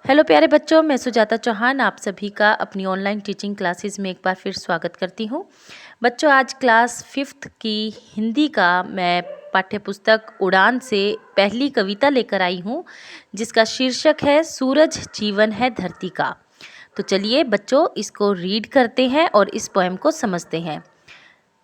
Hello प्यारे बच्चों, मैं सुजाता चौहान आप सभी का अपनी ऑनलाइन टीचिंग क्लासेस में एक बार फिर स्वागत करती हूँ। बच्चों, आज क्लास 5th की हिंदी का मैं पाठ्यपुस्तक उड़ान से पहली कविता लेकर आई हूँ, जिसका शीर्षक है सूरज जीवन है धरती का। तो चलिए बच्चों, इसको रीड करते हैं और इस पोएम को समझते हैं।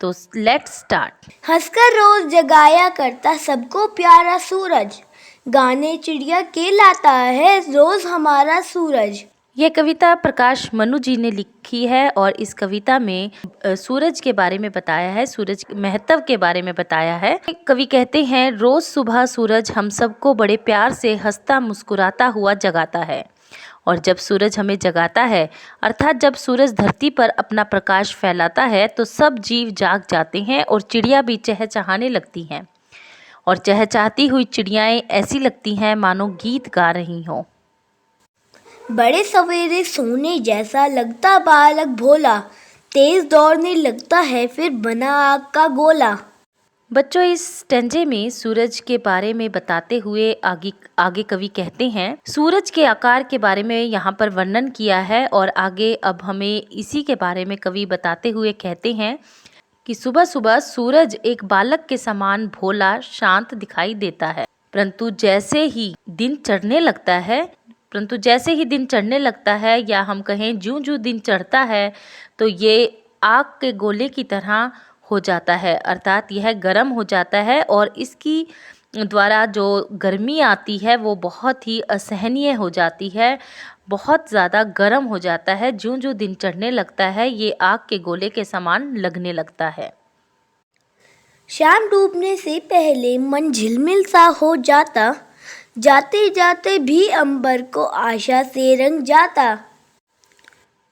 तो लेट्स स्टार्ट। हंसकर रोज जगाया करता सबको प्यारा सूरज, गाने चिड़िया के लाता है रोज हमारा सूरज। यह कविता प्रकाश मनु जी ने लिखी है और इस कविता में सूरज के बारे में बताया है, सूरज महत्व के बारे में बताया है। कवि कहते हैं, रोज सुबह सूरज हम सबको बड़े प्यार से हंसता मुस्कुराता हुआ जगाता है। और जब सूरज हमें जगाता है, अर्थात जब सूरज धरती पर अपना प्रकाश फैलाता है, तो सब जीव जाग जाते हैं और चिड़िया भी चहचहाने लगती हैं। और चहचहाती हुई चिड़ियाएं ऐसी लगती हैं मानो गीत गा रही हों। बड़े सवेरे सोने जैसा लगता बालक भोला, तेज दौड़ने लगता है फिर बना आग का गोला। बच्चों, इस स्टेंजे में सूरज के बारे में बताते हुए आगे कवि कहते हैं, सूरज के आकार के बारे में यहाँ पर वर्णन किया है। और आगे अब हमें इसी के बारे में कवि बताते हुए कहते हैं कि सुबह सुबह सूरज एक बालक के समान भोला शांत दिखाई देता है, परंतु जैसे ही दिन चढ़ने लगता है या हम कहें ज्यों दिन चढ़ता है, तो ये आग के गोले की तरह हो जाता है, अर्थात यह गर्म हो जाता है और इसकी द्वारा जो गर्मी आती है वो बहुत ही असहनीय हो जाती है, बहुत ज़्यादा गर्म हो जाता है। ज्यों दिन चढ़ने लगता है ये आग के गोले के समान लगने लगता है। शाम डूबने से पहले मन झिलमिल सा हो जाता, जाते जाते भी अंबर को आशा से रंग जाता।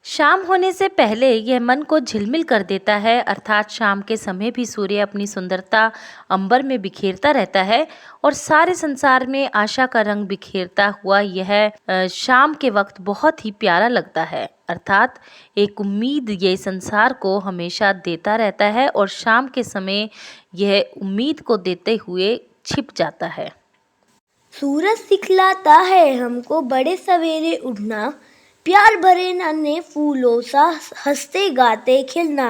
शाम होने से पहले यह मन को झिलमिल कर देता है, अर्थात शाम के समय भी सूर्य अपनी सुंदरता अंबर में बिखेरता रहता है और सारे संसार में आशा का रंग बिखेरता हुआ यह शाम के वक्त बहुत ही प्यारा लगता है। अर्थात एक उम्मीद ये संसार को हमेशा देता रहता है और शाम के समय यह उम्मीद को देते हुए छिप जाता है। सूरज सिखलाता है हमको बड़े सवेरे उठना, प्यार भरे नन्हे फूलों सा हंसते गाते खिलना।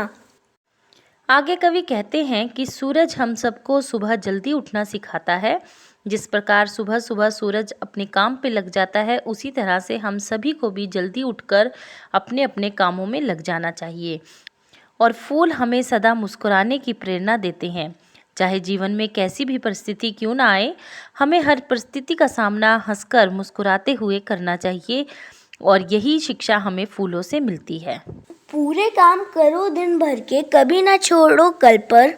आगे कवि कहते हैं कि सूरज हम सबको सुबह जल्दी उठना सिखाता है। जिस प्रकार सुबह सुबह सूरज अपने काम पे लग जाता है, उसी तरह से हम सभी को भी जल्दी उठकर अपने अपने कामों में लग जाना चाहिए। और फूल हमें सदा मुस्कुराने की प्रेरणा देते हैं। चाहे जीवन में कैसी भी परिस्थिति क्यों ना आए, हमें हर परिस्थिति का सामना हंसकर मुस्कुराते हुए करना चाहिए और यही शिक्षा हमें फूलों से मिलती है। पूरे काम करो दिन भर के, कभी ना छोड़ो कल पर,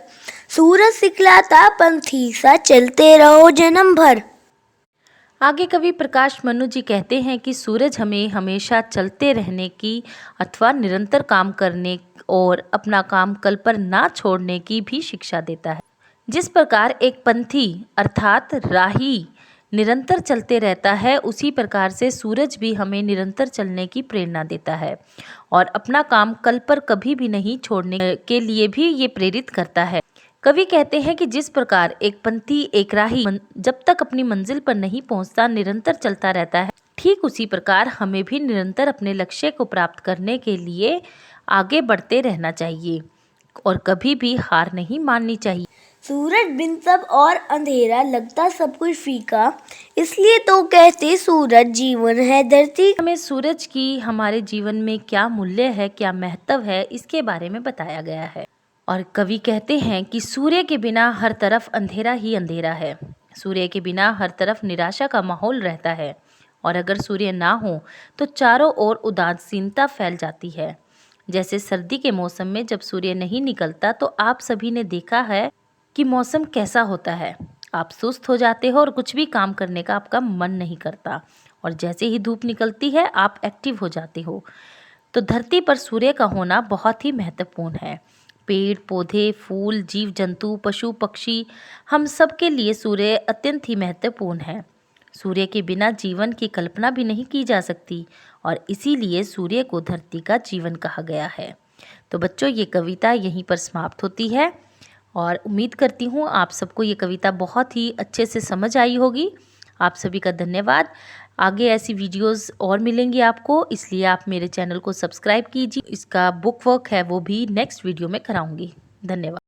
सूरज सिखलाता पंथी सा चलते रहो जन्म भर। आगे कवि प्रकाश मनु जी कहते हैं कि सूरज हमें हमेशा चलते रहने की अथवा निरंतर काम करने और अपना काम कल पर ना छोड़ने की भी शिक्षा देता है। जिस प्रकार एक पंथी अर्थात राही निरंतर चलते रहता है, उसी प्रकार से सूरज भी हमें निरंतर चलने की प्रेरणा देता है और अपना काम कल पर कभी भी नहीं छोड़ने के लिए भी ये प्रेरित करता है। कवि कहते हैं कि जिस प्रकार एक पंथी एक राही जब तक अपनी मंजिल पर नहीं पहुंचता निरंतर चलता रहता है, ठीक उसी प्रकार हमें भी निरंतर अपने लक्ष्य को प्राप्त करने के लिए आगे बढ़ते रहना चाहिए और कभी भी हार नहीं माननी चाहिए। सूरज बिन सब और अंधेरा लगता सब कुछ फीका, इसलिए तो कहते सूरज जीवन है धरती। हमें सूरज की हमारे जीवन में क्या मूल्य है, क्या महत्व है, इसके बारे में बताया गया है। और कवि कहते हैं कि सूर्य के बिना हर तरफ अंधेरा ही अंधेरा है, सूर्य के बिना हर तरफ निराशा का माहौल रहता है और अगर सूर्य ना हो तो चारों ओर उदासीनता फैल जाती है। जैसे सर्दी के मौसम में जब सूर्य नहीं निकलता तो आप सभी ने देखा है कि मौसम कैसा होता है, आप सुस्त हो जाते हो और कुछ भी काम करने का आपका मन नहीं करता और जैसे ही धूप निकलती है आप एक्टिव हो जाते हो। तो धरती पर सूर्य का होना बहुत ही महत्वपूर्ण है। पेड़ पौधे फूल जीव जंतु पशु पक्षी हम सब के लिए सूर्य अत्यंत ही महत्वपूर्ण है। सूर्य के बिना जीवन की कल्पना भी नहीं की जा सकती और इसीलिए सूर्य को धरती का जीवन कहा गया है। तो बच्चों, ये कविता यहीं पर समाप्त होती है और उम्मीद करती हूँ आप सबको ये कविता बहुत ही अच्छे से समझ आई होगी। आप सभी का धन्यवाद। आगे ऐसी वीडियोस और मिलेंगी आपको, इसलिए आप मेरे चैनल को सब्सक्राइब कीजिए। इसका बुक वर्क है वो भी नेक्स्ट वीडियो में कराऊंगी। धन्यवाद।